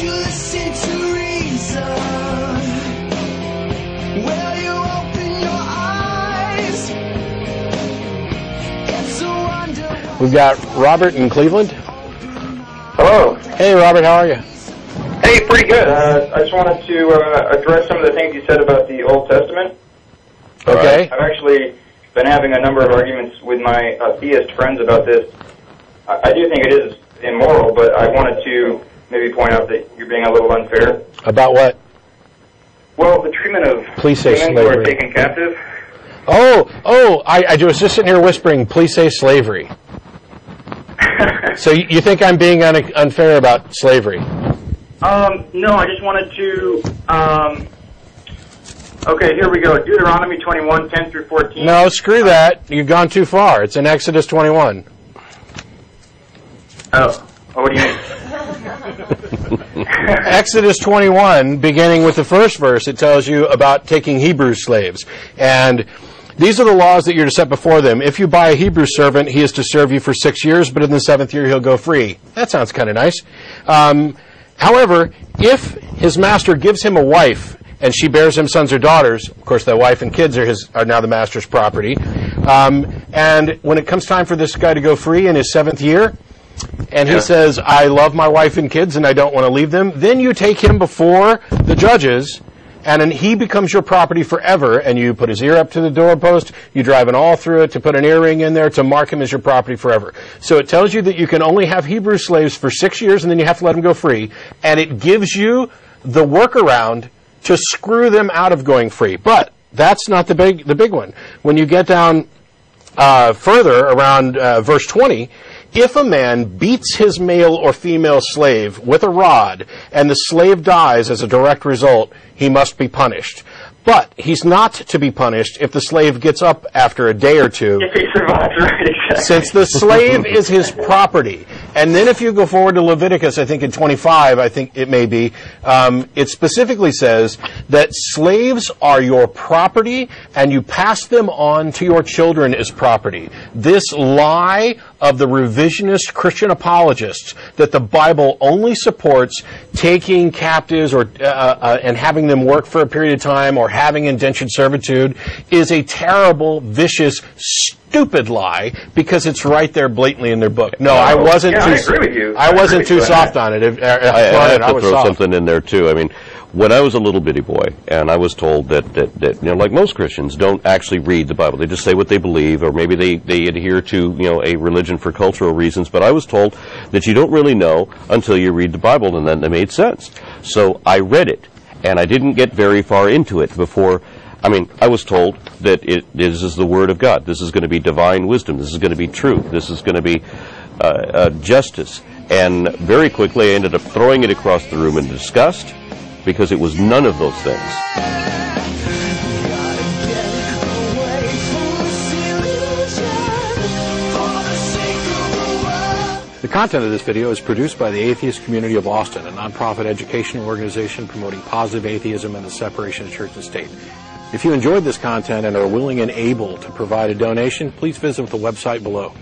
you listen to reason? Will you open your eyes? It's a wonder. We've got Robert in Cleveland. Hello. Hey, Robert, how are you? Hey, pretty good. I just wanted to address some of the things you said about the Old Testament. Okay. I've actually been having a number of arguments with my theist friends about this. I do think it is immoral, but I wanted to maybe point out that you're being a little unfair. About what? Well, the treatment of Please say women who are slavery. taken captive. I was just sitting here whispering, please say slavery. So you think I'm being unfair about slavery? No, I just wanted to, okay, here we go. Deuteronomy 21, 10 through 14. No, screw that. You've gone too far. It's in Exodus 21. Oh, what do you mean? Exodus 21, beginning with the first verse, it tells you about taking Hebrew slaves. And these are the laws that you're to set before them. If you buy a Hebrew servant, he is to serve you for 6 years, but in the 7th year he'll go free. That sounds kind of nice. However, if his master gives him a wife and she bears him sons or daughters, of course the wife and kids are now the master's property, and when it comes time for this guy to go free in his 7th year, and he says, I love my wife and kids and I don't want to leave them, then you take him before the judges, and then he becomes your property forever, and you put his ear up to the doorpost, you drive an awl through it to put an earring in there to mark him as your property forever. So it tells you that you can only have Hebrew slaves for 6 years and then you have to let them go free, and it gives you the workaround to screw them out of going free. But that's not the big one. When you get down further around verse 20, if a man beats his male or female slave with a rod and the slave dies as a direct result, he must be punished. But he's not to be punished if the slave gets up after a day or two. If he survives, right, exactly. Since the slave is his property. And then if you go forward to Leviticus, I think in 25, I think it may be, it specifically says that slaves are your property and you pass them on to your children as property. This lie of the revisionist Christian apologists that the Bible only supports taking captives or and having them work for a period of time or having indentured servitude is a terrible, vicious, stupid lie because it's right there blatantly in their book. No, I wasn't. I agree with you. I wasn't too soft on it. I have to throw something in there too. I mean, when I was a little bitty boy, and I was told that like most Christians don't actually read the Bible. They just say what they believe, or maybe they adhere to a religion for cultural reasons. But I was told that you don't really know until you read the Bible, and then it made sense. So I read it, and I didn't get very far into it before. I mean, I was told that this is the Word of God. This is going to be divine wisdom. This is going to be truth. This is going to be justice. And very quickly I ended up throwing it across the room in disgust because it was none of those things. The content of this video is produced by the Atheist Community of Austin, a nonprofit educational organization promoting positive atheism and the separation of church and state. If you enjoyed this content and are willing and able to provide a donation, please visit the website below.